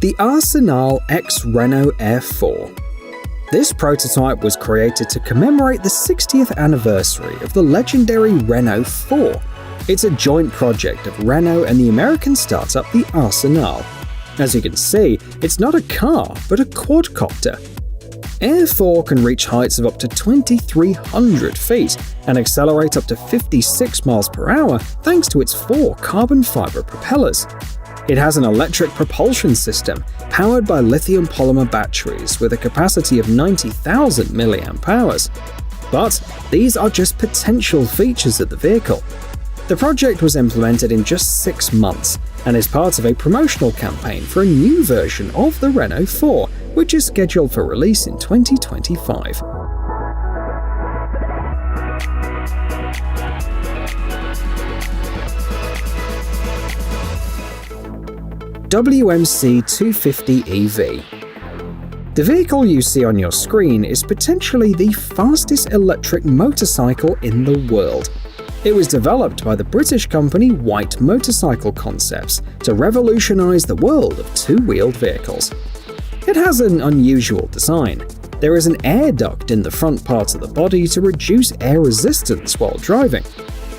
The Arsenal X Renault Air 4. This prototype was created to commemorate the 60th anniversary of the legendary Renault 4. It's a joint project of Renault and the American startup the Arsenal. As you can see, it's not a car, but a quadcopter. Air 4 can reach heights of up to 2,300 feet and accelerate up to 56 miles per hour thanks to its 4 carbon fiber propellers. It has an electric propulsion system powered by lithium polymer batteries with a capacity of 90,000 mAh. But these are just potential features of the vehicle. The project was implemented in just 6 months and is part of a promotional campaign for a new version of the Renault 4, which is scheduled for release in 2025. WMC 250 EV. The vehicle you see on your screen is potentially the fastest electric motorcycle in the world. It was developed by the British company White Motorcycle Concepts to revolutionize the world of two-wheeled vehicles. It has an unusual design. There is an air duct in the front part of the body to reduce air resistance while driving.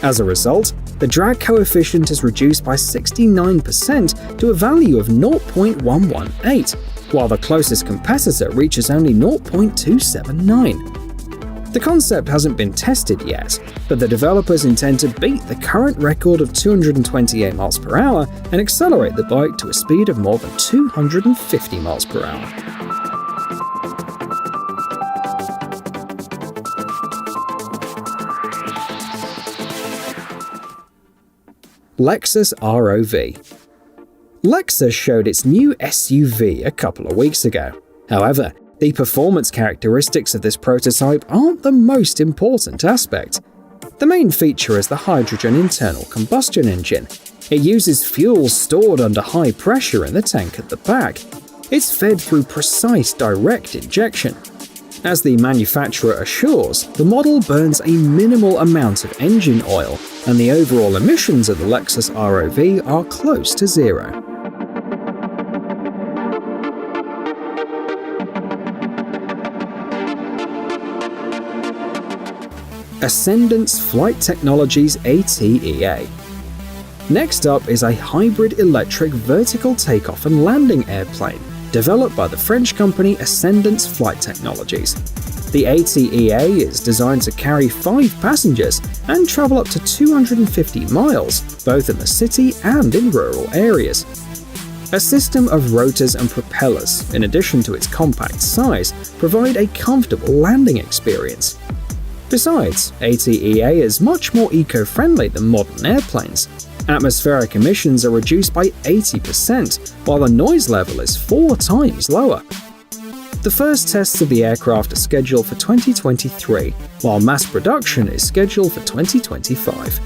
As a result, the drag coefficient is reduced by 69% to a value of 0.118, while the closest competitor reaches only 0.279. The concept hasn't been tested yet, but the developers intend to beat the current record of 228 miles per hour and accelerate the bike to a speed of more than 250 miles per hour. Lexus ROV. Lexus showed its new SUV a couple of weeks ago. However, the performance characteristics of this prototype aren't the most important aspect. The main feature is the hydrogen internal combustion engine. It uses fuel stored under high pressure in the tank at the back. It's fed through precise direct injection. As the manufacturer assures, the model burns a minimal amount of engine oil, and the overall emissions of the Lexus ROV are close to zero. Ascendance Flight Technologies ATEA. Next up is a hybrid electric vertical takeoff and landing airplane developed by the French company Ascendance Flight Technologies. The ATEA is designed to carry 5 passengers and travel up to 250 miles, both in the city and in rural areas. A system of rotors and propellers, in addition to its compact size, provide a comfortable landing experience. Besides, ATEA is much more eco-friendly than modern airplanes. Atmospheric emissions are reduced by 80%, while the noise level is 4 times lower. The first tests of the aircraft are scheduled for 2023, while mass production is scheduled for 2025.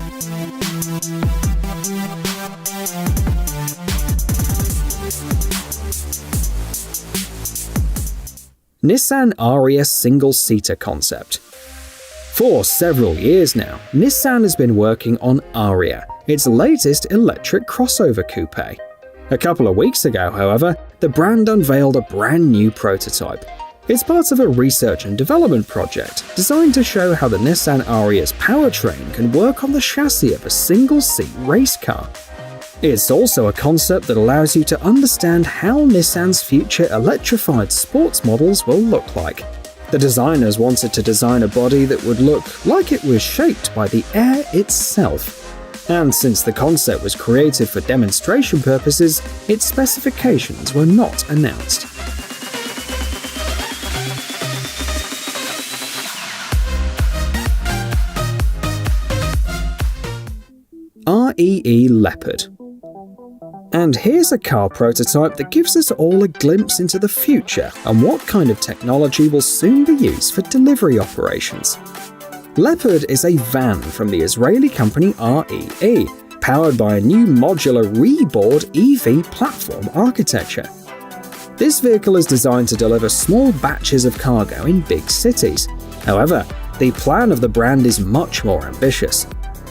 Nissan Ariya single-seater concept. For several years now, Nissan has been working on Ariya, its latest electric crossover coupe. A couple of weeks ago, however, the brand unveiled a brand new prototype. It's part of a research and development project designed to show how the Nissan Ariya's powertrain can work on the chassis of a single-seat race car. It's also a concept that allows you to understand how Nissan's future electrified sports models will look like. The designers wanted to design a body that would look like it was shaped by the air itself. And since the concept was created for demonstration purposes, its specifications were not announced. REE Leopard. And here's a car prototype that gives us all a glimpse into the future and what kind of technology will soon be used for delivery operations. Leopard is a van from the Israeli company REE, powered by a new modular Reboard EV platform architecture. This vehicle is designed to deliver small batches of cargo in big cities. However, the plan of the brand is much more ambitious.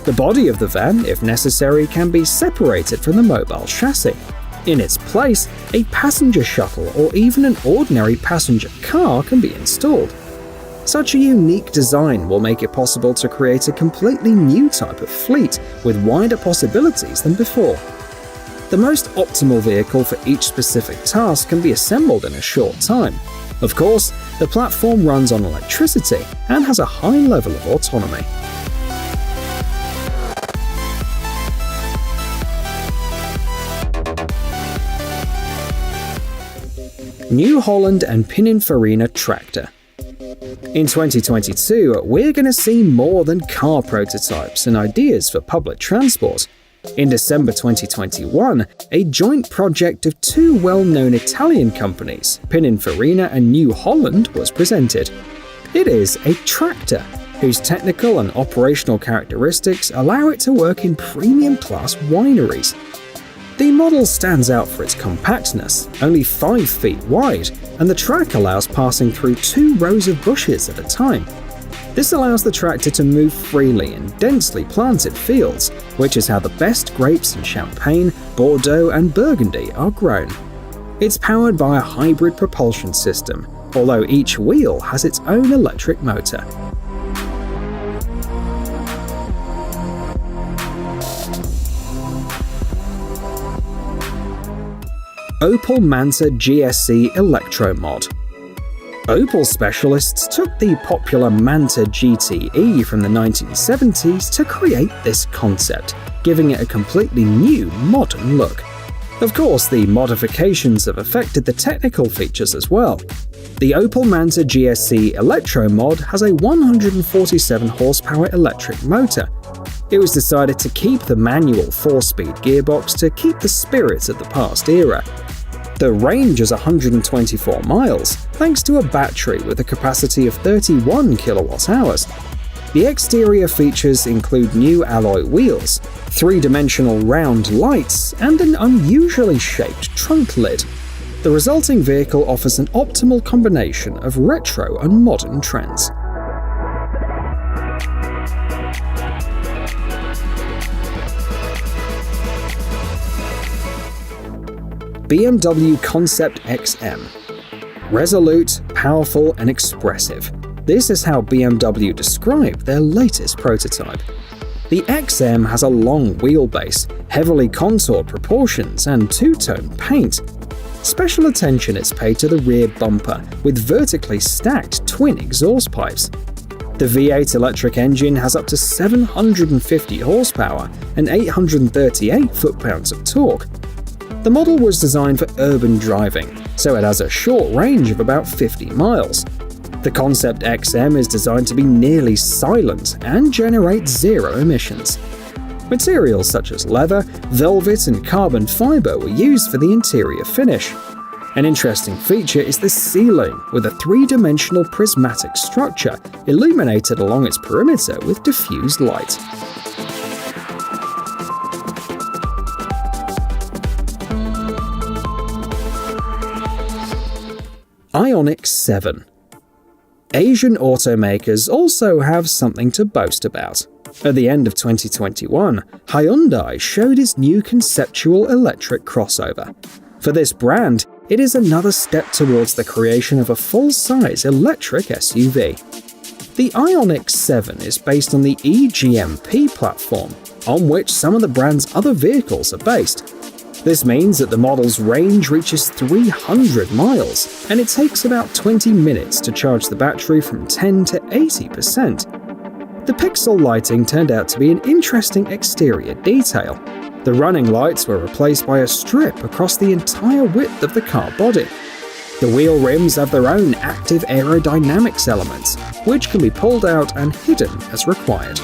The body of the van, if necessary, can be separated from the mobile chassis. In its place, a passenger shuttle or even an ordinary passenger car can be installed. Such a unique design will make it possible to create a completely new type of fleet with wider possibilities than before. The most optimal vehicle for each specific task can be assembled in a short time. Of course, the platform runs on electricity and has a high level of autonomy. New Holland and Pininfarina tractor. In 2022, we're going to see more than car prototypes and ideas for public transport. In December 2021, a joint project of two well-known Italian companies, Pininfarina and New Holland, was presented. It is a tractor, whose technical and operational characteristics allow it to work in premium-class wineries. The model stands out for its compactness, only 5 feet wide, and the track allows passing through 2 rows of bushes at a time. This allows the tractor to move freely in densely planted fields, which is how the best grapes in Champagne, Bordeaux, and Burgundy are grown. It's powered by a hybrid propulsion system, although each wheel has its own electric motor. Opel Manta GSE Electromod. Opel specialists took the popular Manta GTE from the 1970s to create this concept, giving it a completely new, modern look. Of course, the modifications have affected the technical features as well. The Opel Manta GSE Electromod has a 147 horsepower electric motor. It was decided to keep the manual 4-speed gearbox to keep the spirit of the past era. The range is 124 miles, thanks to a battery with a capacity of 31 kilowatt-hours. The exterior features include new alloy wheels, 3-dimensional round lights, and an unusually shaped trunk lid. The resulting vehicle offers an optimal combination of retro and modern trends. BMW Concept XM. Resolute, powerful, and expressive. This is how BMW described their latest prototype. The XM has a long wheelbase, heavily contoured proportions, and two-tone paint. Special attention is paid to the rear bumper, with vertically stacked twin exhaust pipes. The V8 electric engine has up to 750 horsepower and 838 foot-pounds of torque. The model was designed for urban driving, so it has a short range of about 50 miles. The Concept XM is designed to be nearly silent and generate 0 emissions. Materials such as leather, velvet, and carbon fiber were used for the interior finish. An interesting feature is the ceiling, with a 3-dimensional prismatic structure illuminated along its perimeter with diffused light. Ioniq 7. Asian automakers also have something to boast about. At the end of 2021, Hyundai showed its new conceptual electric crossover. For this brand, it is another step towards the creation of a full-size electric SUV. The Ioniq 7 is based on the eGMP platform, on which some of the brand's other vehicles are based. This means that the model's range reaches 300 miles, and it takes about 20 minutes to charge the battery from 10 to 80%. The pixel lighting turned out to be an interesting exterior detail. The running lights were replaced by a strip across the entire width of the car body. The wheel rims have their own active aerodynamics elements, which can be pulled out and hidden as required.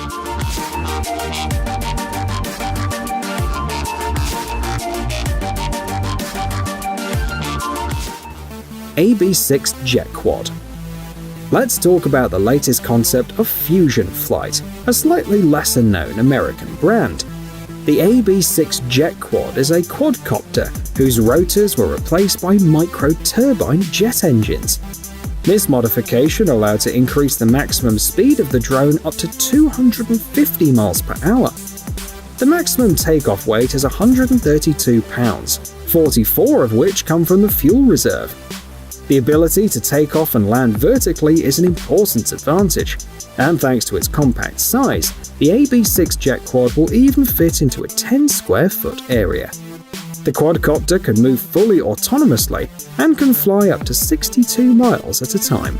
AB6 Jet Quad. Let's talk about the latest concept of Fusion Flight, a slightly lesser-known American brand. The AB6 Jet Quad is a quadcopter whose rotors were replaced by micro-turbine jet engines. This modification allowed to increase the maximum speed of the drone up to 250 miles per hour. The maximum takeoff weight is 132 pounds, 44 of which come from the fuel reserve. The ability to take off and land vertically is an important advantage, and thanks to its compact size, the AB6 jet quad will even fit into a 10 square foot area. The quadcopter can move fully autonomously and can fly up to 62 miles at a time.